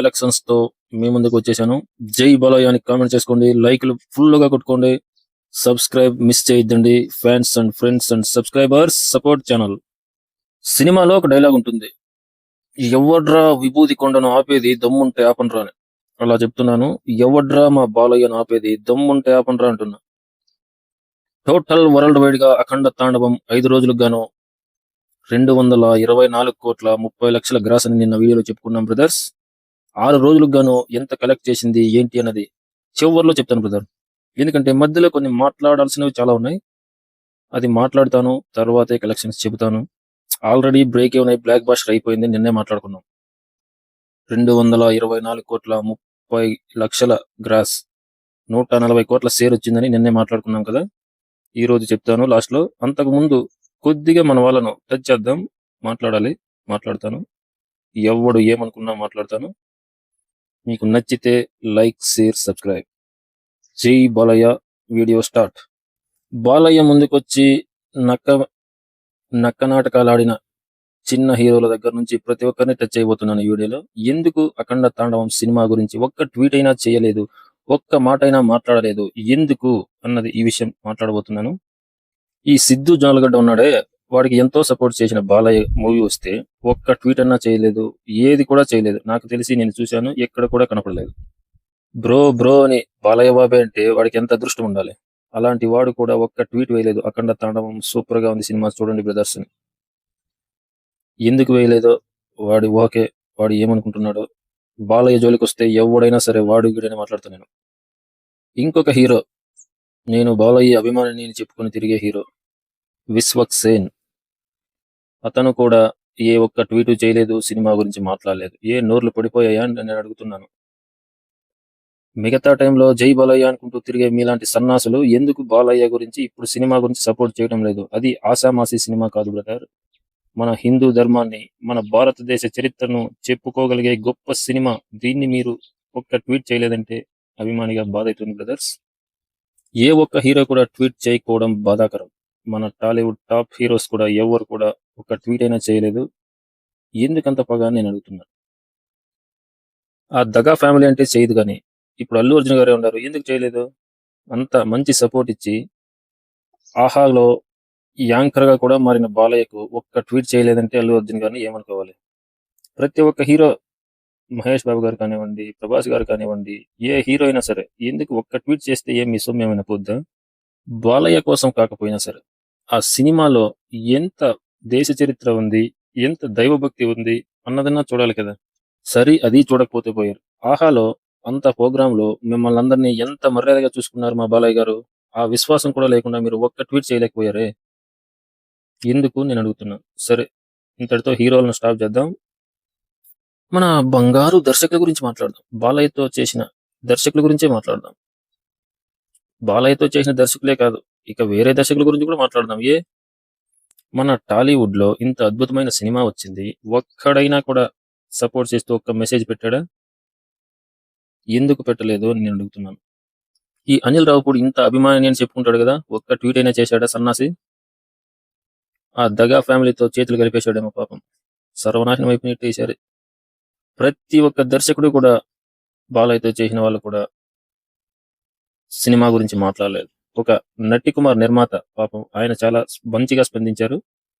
Collections తో మీ ముందుకు వచ్చేసాను. జై బాలయ్య అని కామెంట్ చేసుకోండి, లైక్లు ఫుల్ గా కొట్టుకోండి, సబ్స్క్రైబ్ మిస్ చేయొద్దండి. Fans and friends and subscribers support channel. సినిమాలో ఒక డైలాగ్ ఉంటుంది, ఎవడ్రా విభూది కొండను ఆపేది దమ్ముంటే ఆపనరా అని. అలా చెప్తున్నాను, ఎవడ్రా మా బాలయ్యను ఆపేది దమ్ముంటే ఆపనరా అంటున్నా. టోటల్ వరల్డ్ వైడ్ గా అఖండ తాండవం 5 రోజులకు గాను 224,30,00,000 గ్రాస్ అని నిన్న వీడియోలో చెప్పుకున్నాం బ్రదర్స్. 6 రోజులకు గాను ఎంత కలెక్ట్ చేసింది ఏంటి అన్నది చివర్లో చెప్తాను బ్రదర్. ఎందుకంటే మధ్యలో కొన్ని మాట్లాడాల్సినవి చాలా ఉన్నాయి, అది మాట్లాడతాను, తర్వాతే కలెక్షన్స్ చెబుతాను. ఆల్రెడీ బ్రేక్ ఉన్నాయి, బ్లాక్ బాస్టర్ అయిపోయింది, నిన్నే మాట్లాడుకున్నాం. 224,30,00,000 గ్రాస్, 140 కోట్ల షేర్ వచ్చిందని నిన్నే మాట్లాడుకున్నాం కదా. ఈ రోజు చెప్తాను లాస్ట్ లో. అంతకు ముందు కొద్దిగా మన వాళ్ళను టచ్ చేద్దాం, మాట్లాడతాను. ఎవడు ఏమనుకున్నా మాట్లాడతాను. మీకు నచ్చితే లైక్, షేర్, సబ్స్క్రైబ్. జై బాలయ్య. Video start. బాలయ్య ముందుకొచ్చి నక్క నాటకాలు ఆడిన చిన్న హీరోల దగ్గర నుంచి ప్రతి ఒక్కరిని టచ్ అయిపోతున్నాను ఈ వీడియోలో. ఎందుకు అఖండ తాండవం సినిమా గురించి ఒక్క ట్వీట్ అయినా చేయలేదు, ఒక్క మాట అయినా మాట్లాడలేదు, ఎందుకు అన్నది ఈ విషయం మాట్లాడబోతున్నాను. ఈ సిద్ధు జాలగడ్డ ఉన్నాడే, వాడికి ఎంతో సపోర్ట్ చేసిన బాలయ్య మూవీ వస్తే ఒక్క ట్వీట్ అన్నా చేయలేదు, ఏది కూడా చేయలేదు. నాకు తెలిసి నేను చూశాను, ఎక్కడ కూడా కనపడలేదు. బ్రో అని బాలయ్య బాబే అంటే వాడికి ఎంత అదృష్టం ఉండాలి. అలాంటి వాడు కూడా ఒక్క ట్వీట్ వేయలేదు. అఖండ తాండవం సూపర్ గా ఉంది సినిమా, చూడండి బ్రదర్స్ అని. ఎందుకు వేయలేదో వాడు ఏమనుకుంటున్నాడో. బాలయ్య జోలికి వస్తే ఎవడైనా సరే వాడు వీడని మాట్లాడుతాను నేను. ఇంకొక హీరో, నేను బాలయ్య అభిమానిని చెప్పుకొని తిరిగే హీరో విశ్వక్ సేన్. అతను కూడా ఏ ఒక్క ట్వీటు చేయలేదు, సినిమా గురించి మాట్లాడలేదు. ఏ నోర్లు పడిపోయాయా అని నేను అడుగుతున్నాను. మిగతా టైంలో జై బాలయ్య అనుకుంటూ తిరిగే మీలాంటి సన్నాసులు ఎందుకు బాలయ్య గురించి ఇప్పుడు సినిమా గురించి సపోర్ట్ చేయడం లేదు? అది ఆషామాసి సినిమా కాదు బ్రదర్. మన హిందూ ధర్మాన్ని, మన భారతదేశ చరిత్రను చెప్పుకోగలిగే గొప్ప సినిమా. దీన్ని మీరు ఒక్క ట్వీట్ చేయలేదంటే అభిమానిగా బాధ అవుతుంది బ్రదర్స్. ఏ ఒక్క హీరో కూడా ట్వీట్ చేయకపోవడం బాధాకరం. మన టాలీవుడ్ టాప్ హీరోస్ కూడా ఎవరు కూడా ఒక ట్వీట్ అయినా చేయలేదు. ఎందుకంత పగా నేను అడుగుతున్నాను. ఆ దగా ఫ్యామిలీ అంటే చేయదు, కానీ ఇప్పుడు అల్లు అర్జున్ గారే ఉన్నారు, ఎందుకు చేయలేదు? అంత మంచి సపోర్ట్ ఇచ్చి ఆహాలో యాంకర్ గా కూడా మారిన బాలయ్యకు ఒక్క ట్వీట్ చేయలేదంటే అల్లు అర్జున్ గారిని ఏమనుకోవాలి? ప్రతి ఒక్క హీరో, మహేష్ బాబు గారు కానివ్వండి, ప్రభాస్ గారు కానివ్వండి, ఏ హీరో అయినా సరే ఎందుకు ఒక్క ట్వీట్ చేస్తే ఏం మీ సొమ్ము ఏమైనా పోద్దా? బాలయ్య కోసం కాకపోయినా సరే ఆ సినిమాలో ఎంత దేశ చరిత్ర ఉంది, ఎంత దైవభక్తి ఉంది అన్నదన్నా చూడాలి కదా. సరే, అది చూడకపోతే పోయారు. ఆహాలో అంత ప్రోగ్రామ్ లో మిమ్మల్ని అందరినీ ఎంత మర్యాదగా చూసుకున్నారు మా బాలయ్య గారు. ఆ విశ్వాసం కూడా లేకుండా మీరు ఒక్క ట్వీట్ చేయలేకపోయారే, ఎందుకు నేను అడుగుతున్నా. సరే, ఇంతటితో హీరోలను స్టాప్ చేద్దాం. మన బంగారు దర్శకుల గురించి మాట్లాడదాం. బాలయ్యతో చేసిన దర్శకుల గురించే మాట్లాడదాం. బాలయ్యతో చేసిన దర్శకులే కాదు, ఇక వేరే దర్శకుల గురించి కూడా మాట్లాడదాం. మన టాలీవుడ్ లో ఇంత అద్భుతమైన సినిమా వచ్చింది, ఒక్కడైనా కూడా సపోర్ట్ చేస్తూ ఒక్క మెసేజ్ పెట్టాడా? ఎందుకు పెట్టలేదు అని నేను అడుగుతున్నాను. ఈ అనిల్ రావుపూడి ఇంత అభిమాని అని చెప్పుకుంటాడు కదా, ఒక్క ట్వీట్ అయినా చేశాడా సన్నాసి? ఆ దగా ఫ్యామిలీతో చేతులు కలిపేశాడేమో పాపం, సర్వనాశనం అయిపోయినట్టు వేశారు. ప్రతి ఒక్క దర్శకుడు కూడా, బాలయ్యతో చేసిన వాళ్ళు కూడా సినిమా గురించి మాట్లాడలేదు. ఒక నటి కుమార్ నిర్మాత పాపం, ఆయన చాలా మంచిగా స్పందించారు,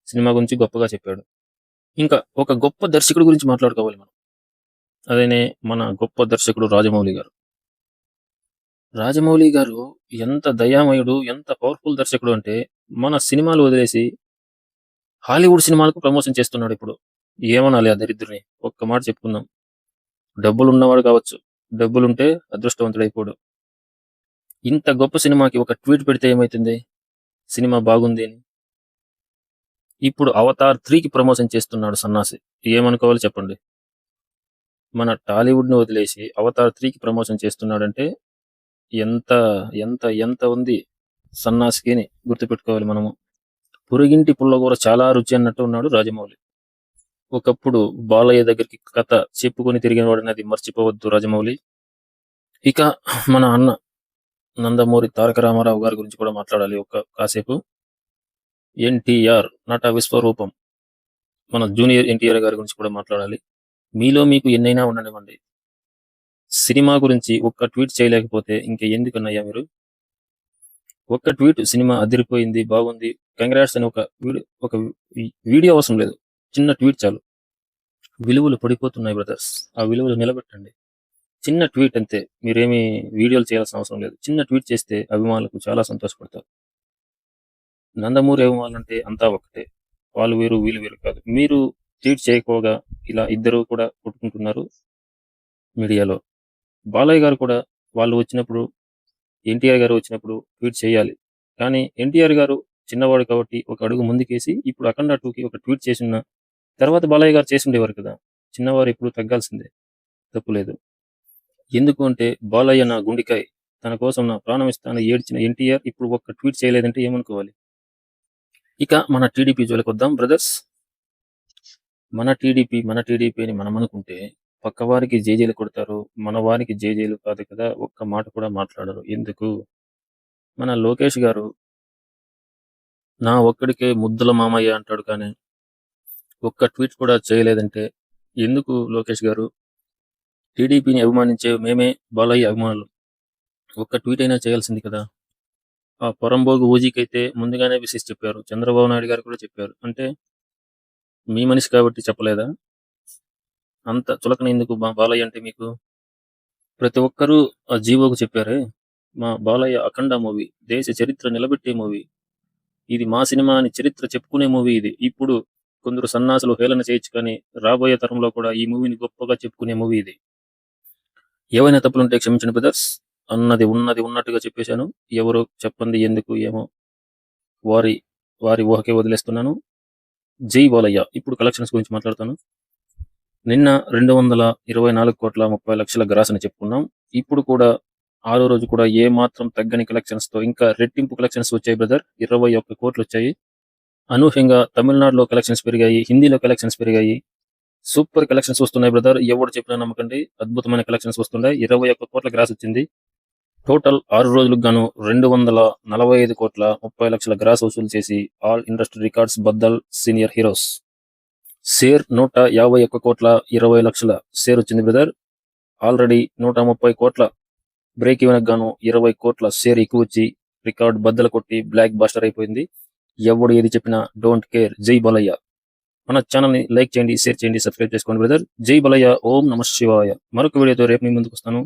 సినిమా గురించి గొప్పగా చెప్పాడు. ఇంకా ఒక గొప్ప దర్శకుడు గురించి మాట్లాడుకోవాలి మనం. అదేనే మన గొప్ప దర్శకుడు రాజమౌళి గారు. రాజమౌళి గారు ఎంత దయామయుడు, ఎంత పవర్ఫుల్ దర్శకుడు అంటే మన సినిమాలు వదిలేసి హాలీవుడ్ సినిమాలకు ప్రమోషన్ చేస్తున్నాడు ఇప్పుడు. ఏమనాలి ఆ దరిద్రుని? ఒక్క మాట చెప్పుకుందాం. డబ్బులు ఉన్నవాడు కావచ్చు, డబ్బులుంటే అదృష్టవంతుడైపోడు. ఇంత గొప్ప సినిమాకి ఒక ట్వీట్ పెడితే ఏమైతుంది? సినిమా బాగుంది అని. ఇప్పుడు అవతార్ 3కి ప్రమోషన్ చేస్తున్నాడు సన్నాసి, ఏమనుకోవాలి చెప్పండి? మన టాలీవుడ్ ను వదిలేసి అవతార్ 3కి ప్రమోషన్ చేస్తున్నాడంటే ఎంత ఎంత ఎంత ఉంది సన్నాసికి అని గుర్తుపెట్టుకోవాలి మనము. పురుగింటి పుల్లగూర చాలా రుచి అన్నట్టు ఉన్నాడు రాజమౌళి. ఒకప్పుడు బాలయ్య దగ్గరికి కథ చెప్పుకొని తిరిగిన వాడినది మర్చిపోవద్దు రాజమౌళి. ఇక మన అన్న నందమూరి తారక రామారావు గారి గురించి కూడా మాట్లాడాలి కాసేపు. ఎన్టీఆర్ నట విశ్వరూపం, మన జూనియర్ ఎన్టీఆర్ గారి గురించి కూడా మాట్లాడాలి. మీలో మీకు ఎన్నైనా ఉండనివ్వండి, సినిమా గురించి ఒక్క ట్వీట్ చేయలేకపోతే ఇంక ఎందుకన్నయ్యా మీరు? ఒక్క ట్వీట్ సినిమా అదిరిపోయింది, బాగుంది, కంగ్రాట్స్ అని ఒక వీడియో అవసరం లేదు. చిన్న ట్వీట్ చాలు. విలువలు పడిపోతున్నాయి బ్రదర్స్. ఆ విలువలు నిలబెట్టండి. చిన్న ట్వీట్ అంతే. మీరేమి వీడియోలు చేయాల్సిన అవసరం లేదు. చిన్న ట్వీట్ చేస్తే అభిమానులకు చాలా సంతోషపడతారు. నందమూరి అభిమానులంటే అంతా ఒకటే. వాళ్ళు వేరు, వీళ్ళు వేరు కాదు. మీరు ట్వీట్ చేయకపోగా ఇలా ఇద్దరు కూడా కొట్టుకుంటున్నారు మీడియాలో. బాలయ్య గారు కూడా వాళ్ళు వచ్చినప్పుడు, ఎన్టీఆర్ గారు వచ్చినప్పుడు ట్వీట్ చేయాలి. కానీ ఎన్టీఆర్ గారు చిన్నవాడు కాబట్టి ఒక అడుగు ముందుకేసి ఇప్పుడు అఖండ 2కి ఒక ట్వీట్ చేసున్న తర్వాత బాలయ్య గారు చేసుండేవారు కదా. చిన్నవారు ఇప్పుడు తగ్గాల్సిందే, తప్పు లేదు. ఎందుకు అంటే బాలయ్య నా గుండెకాయ్, తన కోసం నా ప్రాణం ఇస్తానని ఏడ్చిన ఎన్టీఆర్ ఇప్పుడు ఒక్క ట్వీట్ చేయలేదంటే ఏమనుకోవాలి? ఇక మన టీడీపీ జోలికొద్దాం బ్రదర్స్. మన టీడీపీ అని మనం అనుకుంటే పక్కవారికి జేజేలు కొడతారు, మన వారికి జేజేలు కాదు కదా, ఒక్క మాట కూడా మాట్లాడరు. ఎందుకు? మన లోకేష్ గారు నా ఒక్కడికే ముద్దుల మామయ్య అంటాడు, కానీ ఒక్క ట్వీట్ కూడా చేయలేదంటే ఎందుకు లోకేష్ గారు? టీడీపీని అభిమానించే మేమే బాలయ్య అభిమానులు. ఒక్క ట్వీట్ అయినా చేయాల్సింది కదా. ఆ పొరంబోగు ఊజీకైతే ముందుగానే విశేష చెప్పారు, చంద్రబాబు నాయుడు గారు కూడా చెప్పారు. అంటే మీ మనిషి కాబట్టి చెప్పలేదా? అంత చులకన ఎందుకు బాలయ్య అంటే మీకు? ప్రతి ఒక్కరూ ఆ జీవోకు చెప్పారే, మా బాలయ్య అఖండ మూవీ దేశ చరిత్ర నిలబెట్టే మూవీ, ఇది మా సినిమా అని చరిత్ర చెప్పుకునే మూవీ ఇది. ఇప్పుడు కొందరు సన్నాసులు హేళన చేయొచ్చు, కానీ రాబోయే తరంలో కూడా ఈ మూవీని గొప్పగా చెప్పుకునే మూవీ ఇది. ఏవైనా తప్పులుంటే క్షమించండి బ్రదర్స్. ఉన్నది ఉన్నట్టుగా చెప్పేశాను. ఎవరు చెప్పండి ఎందుకు ఏమో వారి వారి ఊహకే వదిలేస్తున్నాను. జై బాలయ్య. ఇప్పుడు కలెక్షన్స్ గురించి మాట్లాడతాను. నిన్న 224,30,00,000 గ్రాస్ అని చెప్పుకున్నాం. ఇప్పుడు కూడా 6వ రోజు కూడా ఏ మాత్రం తగ్గని కలెక్షన్స్ తో ఇంకా రెట్టింపు కలెక్షన్స్ వచ్చాయి బ్రదర్. 21 కోట్లు వచ్చాయి. అనూహ్యంగా తమిళనాడులో కలెక్షన్స్ పెరిగాయి, హిందీలో కలెక్షన్స్ పెరిగాయి. సూపర్ కలెక్షన్స్ వస్తున్నాయి బ్రదర్. ఎవరు చెప్పినా నమ్మకండి, అద్భుతమైన కలెక్షన్స్ వస్తున్నాయి. 21 కోట్ల గ్రాస్ వచ్చింది. టోటల్ 6 రోజులకు గాను 245,30,00,000 గ్రాస్ వసూలు చేసి ఆల్ ఇండస్ట్రీ రికార్డ్స్ బద్దల్ సీనియర్ హీరోస్. షేర్ 151,20,00,000 షేర్ వచ్చింది బ్రదర్. ఆల్రెడీ 130 కోట్ల బ్రేక్ ఈవెన్ గాను 20 కోట్ల షేర్ ఎక్కువ వచ్చి రికార్డ్ బద్దలు కొట్టి బ్లాక్ బాస్టర్ అయిపోయింది. ఎవడు ఏది చెప్పినా డోంట్ కేర్. జై బాలయ్య. మన ఛానల్ ని లైక్ చేయండి, షేర్ చేయండి, సబ్స్క్రైబ్ చేసుకోండి బ్రదర్. జై బాలయ్య. ఓం నమః శివాయ. మరొక వీడియోతో రేపు మీ ముందుకు వస్తాను.